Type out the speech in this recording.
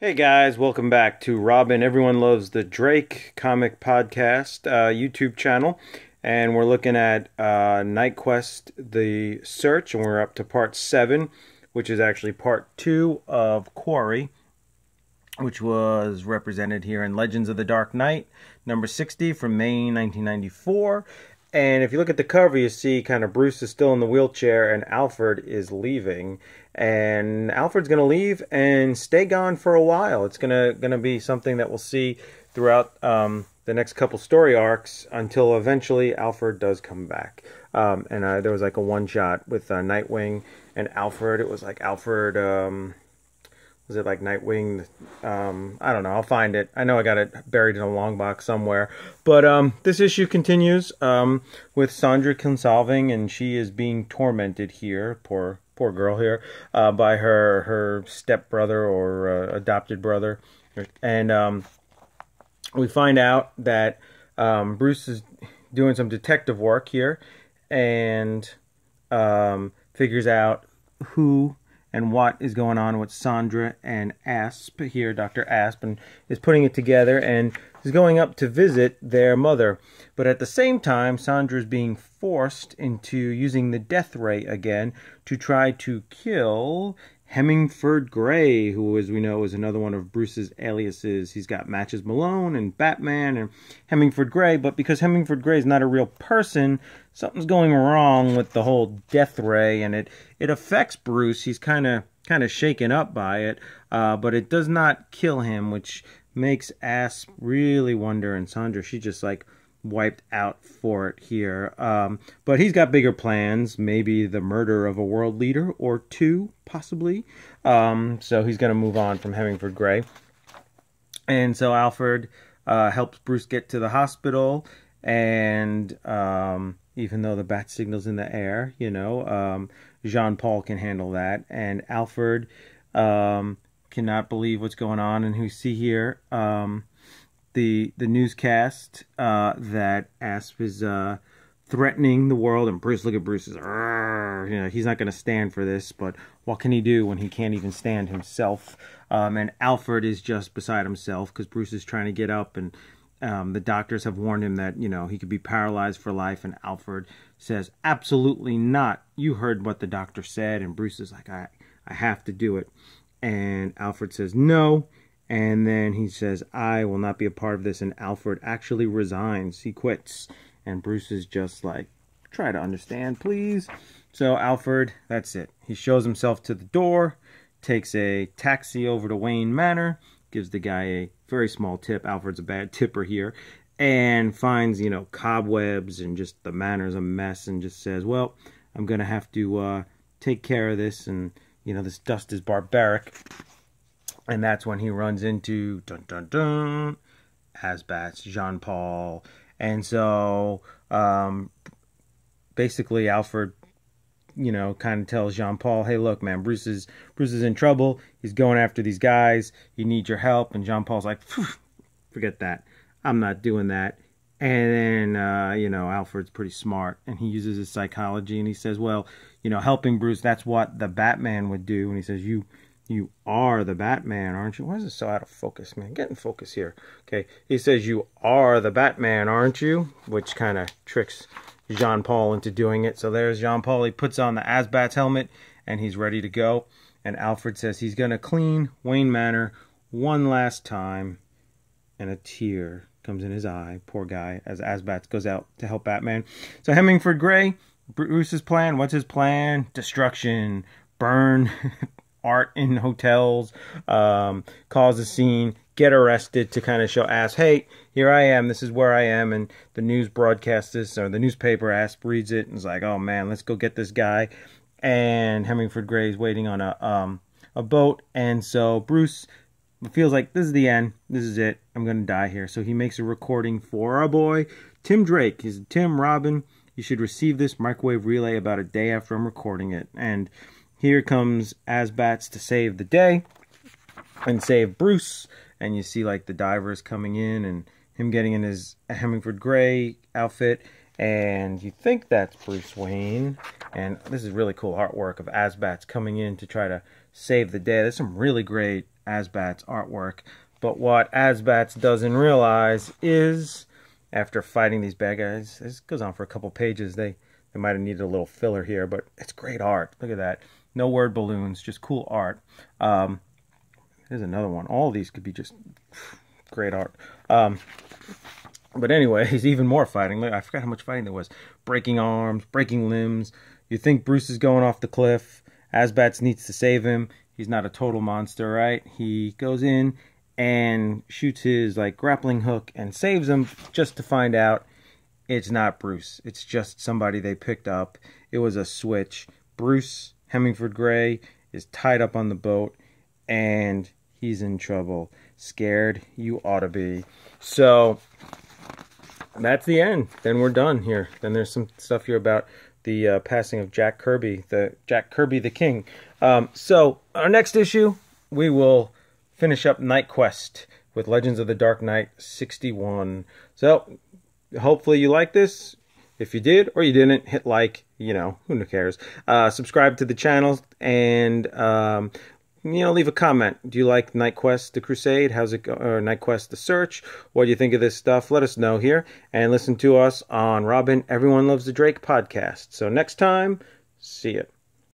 Hey guys, welcome back to Robin Everyone Loves the Drake Comic Podcast YouTube channel. And we're looking at Knightquest The Search, and we're up to part 7, which is actually part 2 of Quarry, which was represented here in Legends of the Dark Knight, number 60 from May 1994. And if you look at the cover, you see kind of Bruce is still in the wheelchair and Alfred is leaving. And Alfred's going to leave and stay gone for a while. It's gonna be something that we'll see throughout the next couple story arcs until eventually Alfred does come back. There was like a one-shot with Nightwing and Alfred. It was like Alfred... was it like Nightwing? I don't know. I'll find it. I know I got it buried in a long box somewhere. But this issue continues with Sandra consolving, and she is being tormented here. Poor girl here by her stepbrother or adopted brother, and we find out that Bruce is doing some detective work here, and figures out who and what is going on with Sandra and Asp here. Dr. Asp, and is putting it together and is going up to visit their mother. But at the same time, Sandra is being forced into using the death ray again to try to kill Hemingford Gray, who, as we know, is another one of Bruce's aliases. He's got Matches Malone and Batman and Hemingford Gray, but because Hemingford Gray is not a real person, something's going wrong with the whole death ray, and it affects Bruce. He's kind of shaken up by it, but it does not kill him, which makes Asp really wonder, and Sandra, she just like wiped out for it here. But he's got bigger plans, maybe the murder of a world leader or two, possibly. So he's going to move on from Hemingford Gray. And so Alfred helps Bruce get to the hospital, and even though the bat signal's in the air, you know, Jean-Paul can handle that. And Alfred cannot believe what's going on, and we see here the newscast that Asp is threatening the world, and Bruce, look at Bruce, is, you know, he's not going to stand for this, but what can he do when he can't even stand himself? And Alfred is just beside himself because Bruce is trying to get up, and the doctors have warned him that, you know, he could be paralyzed for life, and Alfred says, absolutely not. You heard what the doctor said. And Bruce is like, I have to do it. And Alfred says, no. And then he says, I will not be a part of this. And Alfred actually resigns. He quits. And Bruce is just like, try to understand, please. So Alfred, that's it. He shows himself to the door, takes a taxi over to Wayne Manor, gives the guy a very small tip. Alfred's a bad tipper here. And finds, you know, cobwebs and just the manor's a mess, and just says, well, I'm going to have to take care of this. And, you know, this dust is barbaric. And that's when he runs into, dun dun dun, Asbats, Jean-Paul. And so, basically Alfred, you know, kind of tells Jean-Paul, hey, look, man, Bruce is in trouble. He's going after these guys. He needs your help. And Jean-Paul's like, forget that. I'm not doing that. And then, you know, Alfred's pretty smart, and he uses his psychology, and he says, well, you know, helping Bruce, that's what the Batman would do. And he says, you are the Batman, aren't you? Why is this so out of focus, man? Get in focus here. Okay. He says, you are the Batman, aren't you? Which kind of tricks Jean-Paul into doing it. So there's Jean-Paul. He puts on the Asbats helmet, and he's ready to go. And Alfred says he's going to clean Wayne Manor one last time. And a tear comes in his eye. Poor guy, as Asbats goes out to help Batman. So Hemingford Gray, Bruce's plan. What's his plan? Destruction. Burn art in hotels, cause a scene, get arrested to kind of show Asp, hey, here I am, this is where I am, and the news broadcasts this, or the newspaper, Asp reads it, and is like, oh man, let's go get this guy. And Hemingford Gray is waiting on a boat, and so Bruce feels like this is the end, this is it, I'm going to die here. So he makes a recording for our boy, Tim Drake. He's Tim, Robin, you should receive this microwave relay about a day after I'm recording it. And here comes Asbats to save the day and save Bruce. And you see like the divers coming in and him getting in his Hemingford Gray outfit. And you think that's Bruce Wayne. And this is really cool artwork of Asbats coming in to try to save the day. There's some really great Asbat's artwork. But what Asbats doesn't realize is, after fighting these bad guys, this goes on for a couple pages. They might have needed a little filler here, but it's great art. Look at that. No word balloons, just cool art. Here's another one. All of these could be just great art. But anyways, even more fighting. Look, I forgot how much fighting there was. Breaking arms, breaking limbs. You think Bruce is going off the cliff. Asbats needs to save him. He's not a total monster, right? He goes in and shoots his like grappling hook and saves him, just to find out it's not Bruce. It's just somebody they picked up. It was a switch. Bruce Hemingford Gray is tied up on the boat and he's in trouble. Scared? You ought to be. So that's the end. Then we're done here. Then there's some stuff here about the passing of Jack Kirby, the King. So our next issue, we will finish up Knightquest with Legends of the Dark Knight 61. So hopefully you like this. If you did or you didn't, hit like. You know, who cares? Subscribe to the channel and leave a comment. Do you like Knightquest the Crusade? How's it go? Or Knightquest the Search? What do you think of this stuff? Let us know here. And listen to us on Robin Everyone Loves the Drake podcast. So next time, see ya.